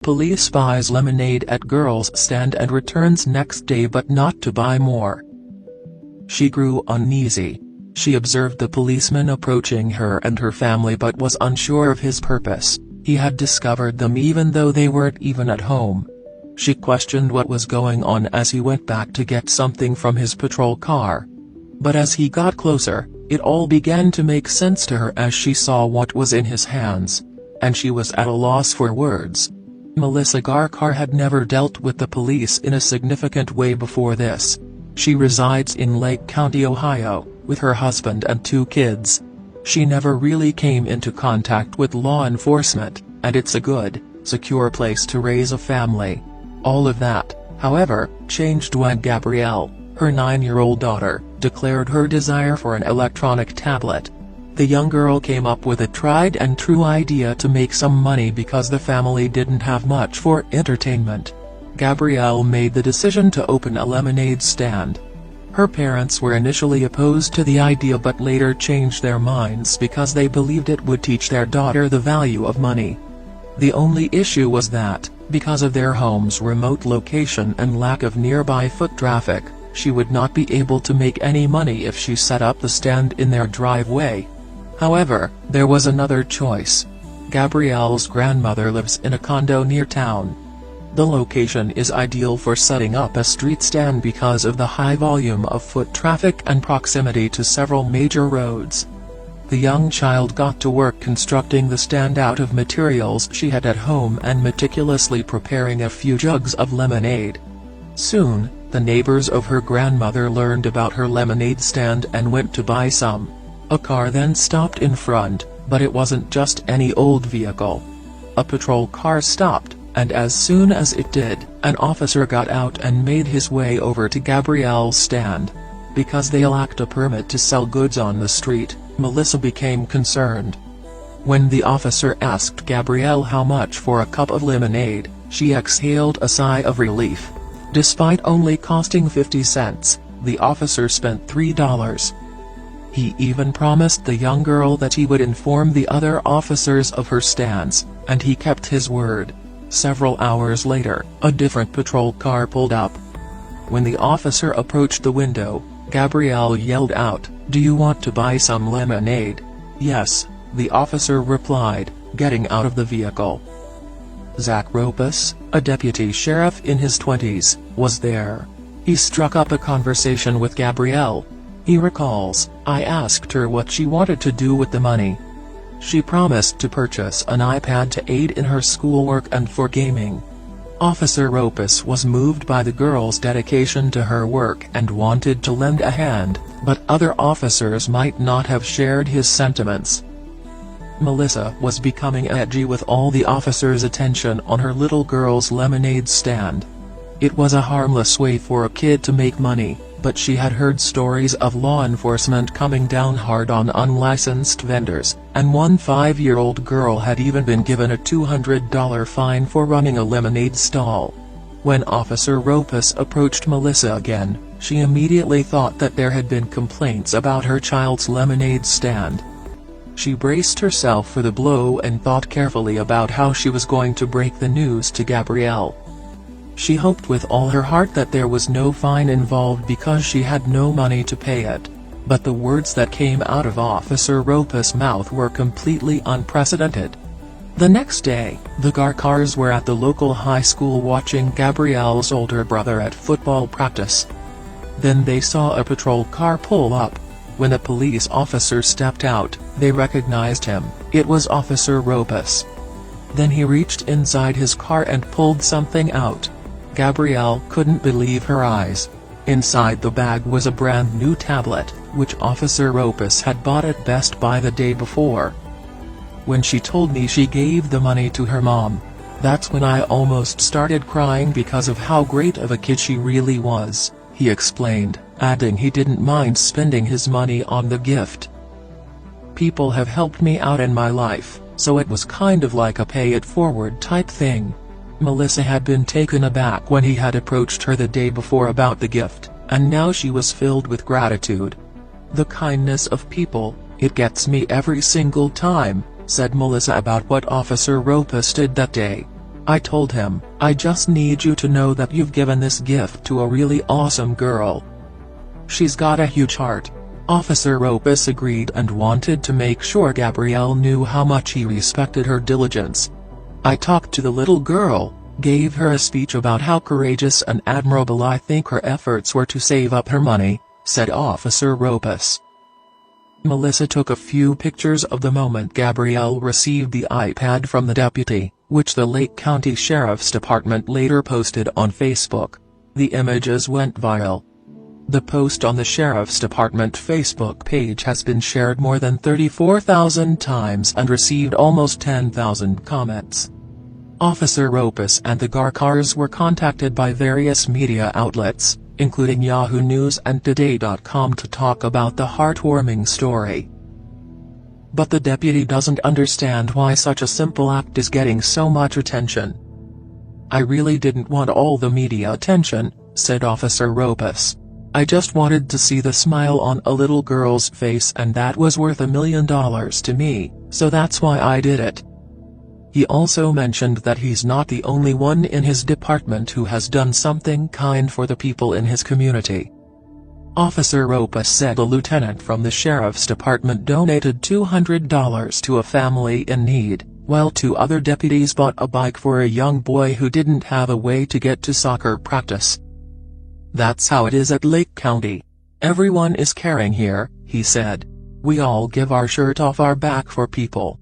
Police buys lemonade at girl's stand and returns next day but not to buy more. She grew uneasy. She observed the policeman approaching her and her family but was unsure of his purpose. He had discovered them even though they weren't even at home. She questioned what was going on as he went back to get something from his patrol car. But as he got closer, it all began to make sense to her as she saw what was in his hands. And she was at a loss for words. Melissa Garkar had never dealt with the police in a significant way before this. She resides in Lake County, Ohio, with her husband and 2 kids. She never really came into contact with law enforcement, and it's a good, secure place to raise a family. All of that, however, changed when Gabrielle, her 9-year-old daughter, declared her desire for an electronic tablet. The young girl came up with a tried-and-true idea to make some money because the family didn't have much for entertainment. Gabrielle made the decision to open a lemonade stand. Her parents were initially opposed to the idea but later changed their minds because they believed it would teach their daughter the value of money. The only issue was that, because of their home's remote location and lack of nearby foot traffic, she would not be able to make any money if she set up the stand in their driveway. However, there was another choice. Gabrielle's grandmother lives in a condo near town. The location is ideal for setting up a street stand because of the high volume of foot traffic and proximity to several major roads. The young child got to work constructing the stand out of materials she had at home and meticulously preparing a few jugs of lemonade. Soon, the neighbors of her grandmother learned about her lemonade stand and went to buy some. A car then stopped in front, but it wasn't just any old vehicle. A patrol car stopped, and as soon as it did, an officer got out and made his way over to Gabrielle's stand. Because they lacked a permit to sell goods on the street, Melissa became concerned. When the officer asked Gabrielle how much for a cup of lemonade, she exhaled a sigh of relief. Despite only costing 50 cents, the officer spent $3. He even promised the young girl that he would inform the other officers of her stance, and he kept his word. Several hours later, a different patrol car pulled up. When the officer approached the window, Gabrielle yelled out, "Do you want to buy some lemonade?" "Yes," the officer replied, getting out of the vehicle. Zach Ropus, a deputy sheriff in his 20s, was there. He struck up a conversation with Gabrielle. He recalls, "I asked her what she wanted to do with the money. She promised to purchase an iPad to aid in her schoolwork and for gaming." Officer Ropus was moved by the girl's dedication to her work and wanted to lend a hand, but other officers might not have shared his sentiments. Melissa was becoming edgy with all the officers' attention on her little girl's lemonade stand. It was a harmless way for a kid to make money, but she had heard stories of law enforcement coming down hard on unlicensed vendors, and one 5-year-old girl had even been given a $200 fine for running a lemonade stall. When Officer Ropus approached Melissa again, she immediately thought that there had been complaints about her child's lemonade stand. She braced herself for the blow and thought carefully about how she was going to break the news to Gabrielle. She hoped with all her heart that there was no fine involved because she had no money to pay it. But the words that came out of Officer Ropus' mouth were completely unprecedented. The next day, the Garkars were at the local high school watching Gabrielle's older brother at football practice. Then they saw a patrol car pull up. When the police officer stepped out, they recognized him. It was Officer Ropus. Then he reached inside his car and pulled something out. Gabrielle couldn't believe her eyes. Inside the bag was a brand new tablet, which Officer Ropus had bought at Best Buy the day before. "When she told me she gave the money to her mom, that's when I almost started crying because of how great of a kid she really was," he explained, adding he didn't mind spending his money on the gift. "People have helped me out in my life, so it was kind of like a pay-it-forward type thing." Melissa had been taken aback when he had approached her the day before about the gift, and now she was filled with gratitude. "The kindness of people, it gets me every single time," said Melissa about what Officer Ropus did that day. I told him, "I just need you to know that you've given this gift to a really awesome girl. She's got a huge heart." Officer Ropus agreed and wanted to make sure Gabrielle knew how much he respected her diligence. "I talked to the little girl, gave her a speech about how courageous and admirable I think her efforts were to save up her money," said Officer Ropus. Melissa took a few pictures of the moment Gabrielle received the iPad from the deputy, which the Lake County Sheriff's Department later posted on Facebook. The images went viral. The post on the Sheriff's Department Facebook page has been shared more than 34,000 times and received almost 10,000 comments. Officer Ropus and the Garcars were contacted by various media outlets, including Yahoo News and Today.com, to talk about the heartwarming story. But the deputy doesn't understand why such a simple act is getting so much attention. "I really didn't want all the media attention," said Officer Ropus. "I just wanted to see the smile on a little girl's face, and that was worth $1 million to me, so that's why I did it." He also mentioned that he's not the only one in his department who has done something kind for the people in his community. Officer Ropus said a lieutenant from the Sheriff's Department donated $200 to a family in need, while 2 other deputies bought a bike for a young boy who didn't have a way to get to soccer practice. "That's how it is at Lake County. Everyone is caring here," he said. "We all give our shirt off our back for people."